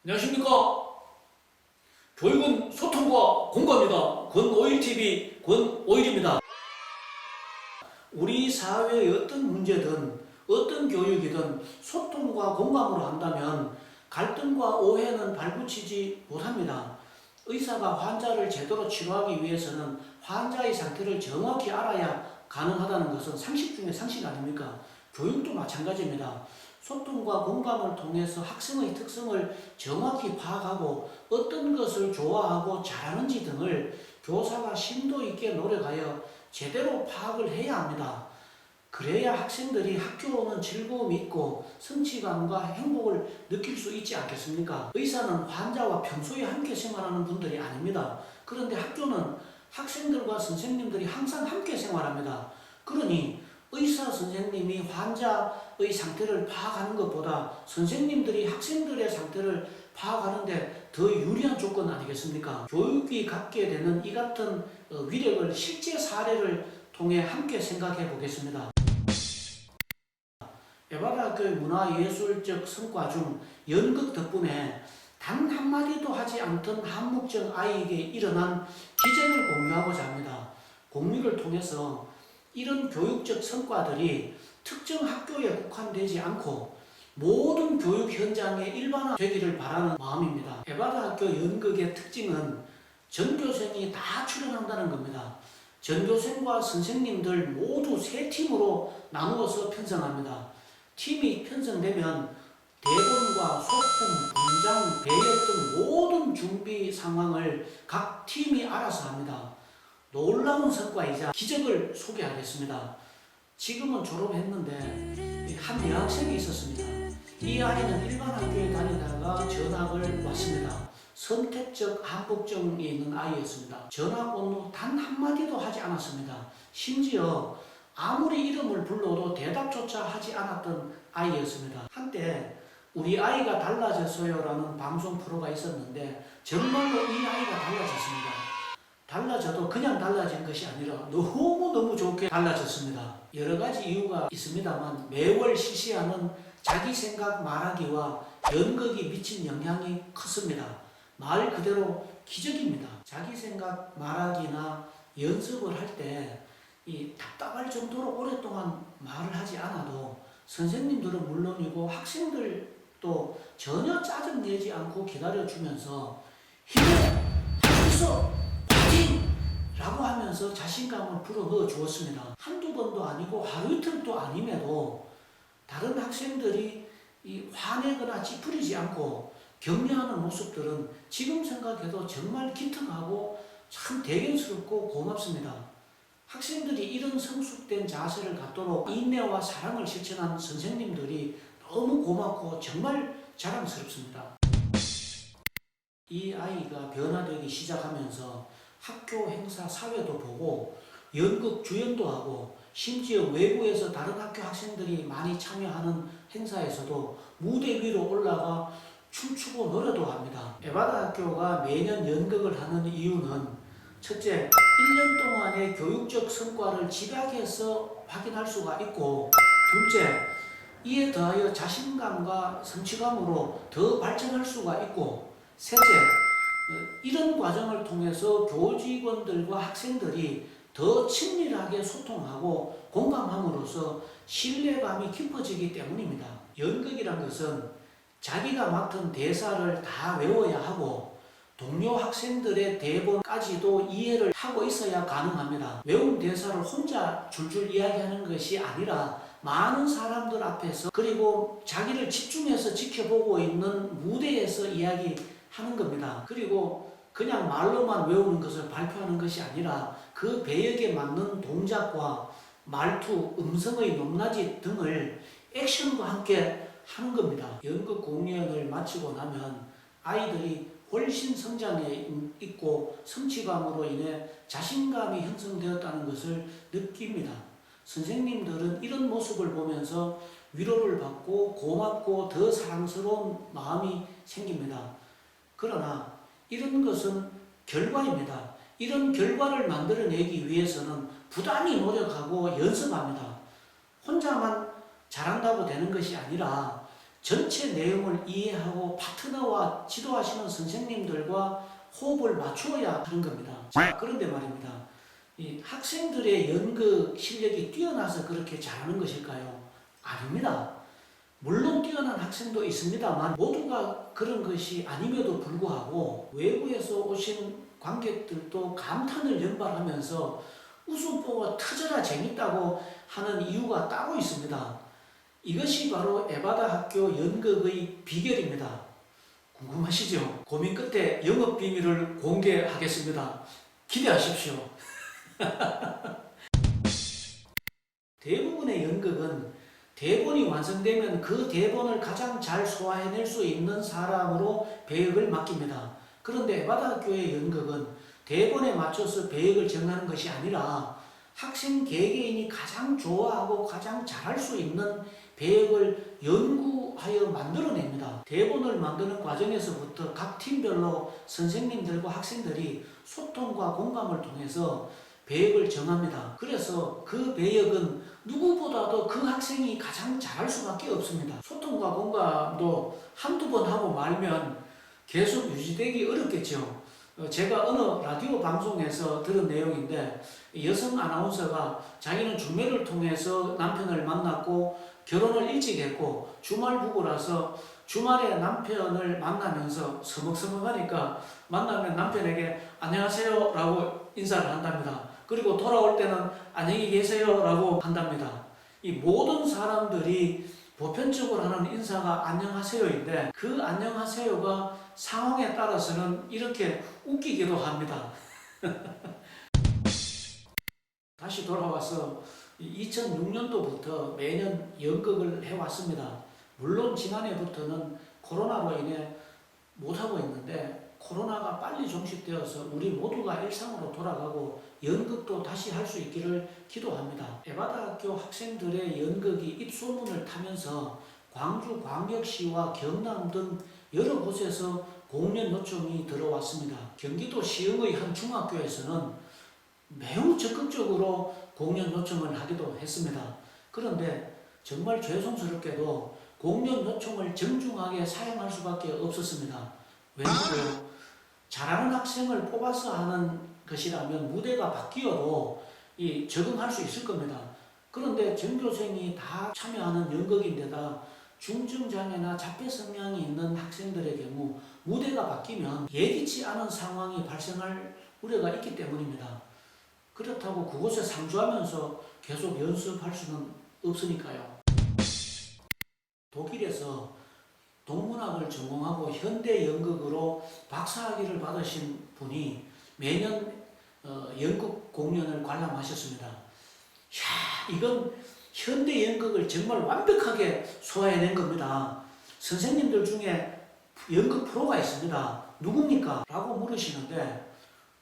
안녕하십니까. 교육은 소통과 공감입니다. 권오일TV 권오일입니다. 우리 사회의 어떤 문제든 어떤 교육이든 소통과 공감으로 한다면 갈등과 오해는 발붙이지 못합니다. 의사가 환자를 제대로 치료하기 위해서는 환자의 상태를 정확히 알아야 가능하다는 것은 상식 중의 상식 아닙니까? 교육도 마찬가지입니다. 소통과 공감을 통해서 학생의 특성을 정확히 파악하고 어떤 것을 좋아하고 잘하는지 등을 교사가 심도 있게 노력하여 제대로 파악을 해야 합니다. 그래야 학생들이 학교 오는 즐거움이 있고 성취감과 행복을 느낄 수 있지 않겠습니까? 의사는 환자와 평소에 함께 생활하는 분들이 아닙니다. 그런데 학교는 학생들과 선생님들이 항상 함께 생활합니다. 그러니 의사 선생님이 환자의 상태를 파악하는 것보다 선생님들이 학생들의 상태를 파악하는데 더 유리한 조건 아니겠습니까? 교육이 갖게 되는 이 같은 위력을 실제 사례를 통해 함께 생각해 보겠습니다. 에바라학교의 문화예술적 성과 중 연극 덕분에 단 한마디도 하지 않던 한묵정 아이에게 일어난 기적을 공유하고자 합니다. 공유를 통해서 이런 교육적 성과들이 특정 학교에 국한되지 않고 모든 교육 현장에 일반화되기를 바라는 마음입니다. 에바라학교 연극의 특징은 전교생이 다 출연한다는 겁니다. 전교생과 선생님들 모두 세 팀으로 나누어서 편성합니다. 팀이 편성되면 대본과 소품, 분장, 배역 등 모든 준비 상황을 각 팀이 알아서 합니다. 놀라운 성과이자 기적을 소개하겠습니다. 지금은 졸업했는데 한 여학생이 있었습니다. 이 아이는 일반 학교에 다니다가 전학을 왔습니다. 선택적 한국증이 있는 아이였습니다. 전학 온 후 단 한마디도 하지 않았습니다. 심지어 아무리 이름을 불러도 대답조차 하지 않았던 아이였습니다. 한때 우리 아이가 달라졌어요 라는 방송 프로가 있었는데 정말로 이 아이가 달라졌습니다. 달라져도 그냥 달라진 것이 아니라 너무너무 좋게 달라졌습니다. 여러 가지 이유가 있습니다만 매월 실시하는 자기 생각 말하기와 연극이 미친 영향이 컸습니다. 말 그대로 기적입니다. 자기 생각 말하기나 연습을 할 때 이 답답할 정도로 오랫동안 말을 하지 않아도 선생님들은 물론이고 학생들도 전혀 짜증내지 않고 기다려주면서 힘내! 할 수 있어! 파이팅! 라고 하면서 자신감을 불어넣어 주었습니다. 한두 번도 아니고 하루 이틀도 아님에도 다른 학생들이 화내거나 찌푸리지 않고 격려하는 모습들은 지금 생각해도 정말 기특하고 참 대견스럽고 고맙습니다. 학생들이 이런 성숙된 자세를 갖도록 인내와 사랑을 실천한 선생님들이 너무 고맙고 정말 자랑스럽습니다. 이 아이가 변화되기 시작하면서 학교 행사 사회도 보고 연극 주연도 하고 심지어 외부에서 다른 학교 학생들이 많이 참여하는 행사에서도 무대 위로 올라가 춤추고 노래도 합니다. 에바다 학교가 매년 연극을 하는 이유는 첫째, 1년 동안의 교육적 성과를 집약해서 확인할 수가 있고 둘째, 이에 더하여 자신감과 성취감으로 더 발전할 수가 있고 셋째, 이런 과정을 통해서 교직원들과 학생들이 더 친밀하게 소통하고 공감함으로써 신뢰감이 깊어지기 때문입니다. 연극이란 것은 자기가 맡은 대사를 다 외워야 하고 동료 학생들의 대본까지도 이해를 하고 있어야 가능합니다. 외운 대사를 혼자 줄줄 이야기하는 것이 아니라 많은 사람들 앞에서 그리고 자기를 집중해서 지켜보고 있는 무대에서 이야기하는 겁니다. 그리고 그냥 말로만 외우는 것을 발표하는 것이 아니라 그 배역에 맞는 동작과 말투, 음성의 높낮이 등을 액션과 함께 하는 겁니다. 연극 공연을 마치고 나면 아이들이 훨씬 성장해 있고 성취감으로 인해 자신감이 형성되었다는 것을 느낍니다. 선생님들은 이런 모습을 보면서 위로를 받고 고맙고 더 사랑스러운 마음이 생깁니다. 그러나 이런 것은 결과입니다. 이런 결과를 만들어내기 위해서는 부단히 노력하고 연습합니다. 혼자만 잘한다고 되는 것이 아니라 전체 내용을 이해하고 파트너와 지도하시는 선생님들과 호흡을 맞추어야 하는 겁니다. 자, 그런데 말입니다. 이 학생들의 연극 실력이 뛰어나서 그렇게 잘하는 것일까요? 아닙니다. 물론 뛰어난 학생도 있습니다만 모두가 그런 것이 아님에도 불구하고 외부에서 오신 관객들도 감탄을 연발하면서 웃음보가 터져라 재밌다고 하는 이유가 따로 있습니다. 이것이 바로 에바다 학교 연극의 비결입니다. 궁금하시죠? 고민 끝에 영업 비밀을 공개하겠습니다. 기대하십시오. 대부분의 연극은 대본이 완성되면 그 대본을 가장 잘 소화해낼 수 있는 사람으로 배역을 맡깁니다. 그런데 에바다 학교의 연극은 대본에 맞춰서 배역을 정하는 것이 아니라 학생 개개인이 가장 좋아하고 가장 잘할 수 있는 배역을 연구하여 만들어냅니다. 대본을 만드는 과정에서부터 각 팀별로 선생님들과 학생들이 소통과 공감을 통해서 배역을 정합니다. 그래서 그 배역은 누구보다도 그 학생이 가장 잘할 수밖에 없습니다. 소통과 공감도 한두 번 하고 말면 계속 유지되기 어렵겠죠. 제가 어느 라디오 방송에서 들은 내용인데 여성 아나운서가 자기는 중매를 통해서 남편을 만났고 결혼을 일찍 했고 주말 부부라서 주말에 남편을 만나면서 서먹서먹하니까 만나면 남편에게 안녕하세요 라고 인사를 한답니다. 그리고 돌아올 때는 안녕히 계세요 라고 한답니다. 이 모든 사람들이 보편적으로 하는 인사가 안녕하세요인데 그 안녕하세요가 상황에 따라서는 이렇게 웃기기도 합니다. 다시 돌아와서 2006년도부터 매년 연극을 해왔습니다. 물론 지난해부터는 코로나로 인해 못하고 있는데 코로나가 빨리 종식되어서 우리 모두가 일상으로 돌아가고 연극도 다시 할 수 있기를 기도합니다. 에바다 학교 학생들의 연극이 입소문을 타면서 광주광역시와 경남 등 여러 곳에서 공연 요청이 들어왔습니다. 경기도 시흥의 한 중학교에서는 매우 적극적으로 공연 요청을 하기도 했습니다. 그런데 정말 죄송스럽게도 공연 요청을 정중하게 사용할 수밖에 없었습니다. 왜냐고요? 잘하는 학생을 뽑아서 하는 것이라면 무대가 바뀌어도 적응할 수 있을 겁니다. 그런데 전교생이 다 참여하는 연극인데다 중증장애나 자폐 성향이 있는 학생들의 경우 무대가 바뀌면 예기치 않은 상황이 발생할 우려가 있기 때문입니다. 그렇다고 그곳에 상주하면서 계속 연습할 수는 없으니까요. 독일에서 동문학을 전공하고 현대 연극으로 박사학위를 받으신 분이 매년 연극 공연을 관람하셨습니다. 이건 현대 연극을 정말 완벽하게 소화해낸 겁니다. 선생님들 중에 연극 프로가 있습니다. 누굽니까? 라고 물으시는데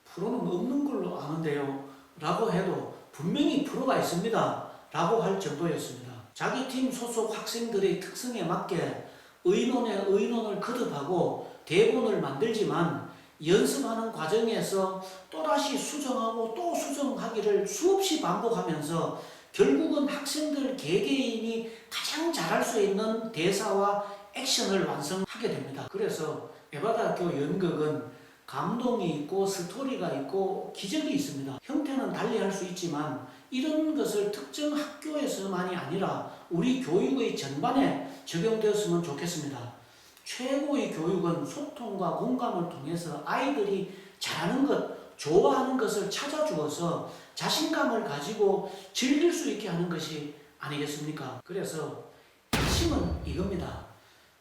프로는 없는 걸로 아는데요. 라고 해도 분명히 프로가 있습니다. 라고 할 정도였습니다. 자기 팀 소속 학생들의 특성에 맞게 의논에 의논을 거듭하고 대본을 만들지만 연습하는 과정에서 또다시 수정하고 또 수정하기를 수없이 반복하면서 결국은 학생들 개개인이 가장 잘할 수 있는 대사와 액션을 완성하게 됩니다. 그래서 에바다 학교 연극은 감동이 있고 스토리가 있고 기적이 있습니다. 형태는 달리할 수 있지만 이런 것을 특정 학교에서만이 아니라 우리 교육의 전반에 적용되었으면 좋겠습니다. 최고의 교육은 소통과 공감을 통해서 아이들이 잘하는 것, 좋아하는 것을 찾아주어서 자신감을 가지고 즐길 수 있게 하는 것이 아니겠습니까? 그래서 핵심은 이겁니다.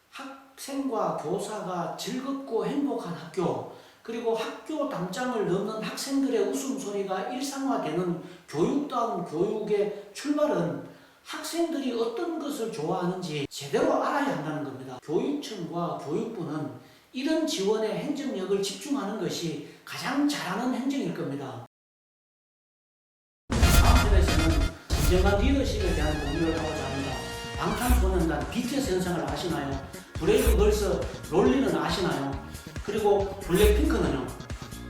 학생과 교사가 즐겁고 행복한 학교, 그리고 학교 담장을 넘는 학생들의 웃음소리가 일상화되는 교육다운 교육의 출발은 학생들이 어떤 것을 좋아하는지 제대로 알아야 한다는 겁니다. 교육청과 교육부는 이런 지원의 행정력을 집중하는 것이 가장 잘하는 행정일 겁니다. 다음 편에서는 진정한 리더십에 대한 공유를 하고자 합니다. 방탄소년단 BTS 현상을 아시나요? 브레이브걸스 롤리는 아시나요? 그리고 블랙핑크는요.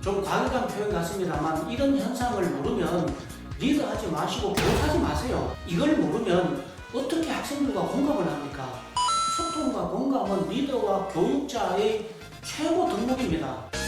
좀 과격한 표현 같습니다만 이런 현상을 모르면 리더하지 마시고 교사하지 마세요. 이걸 모르면 어떻게 학생들과 공감을 합니까? 소통과 공감은 리더와 교육자의 최고 덕목입니다.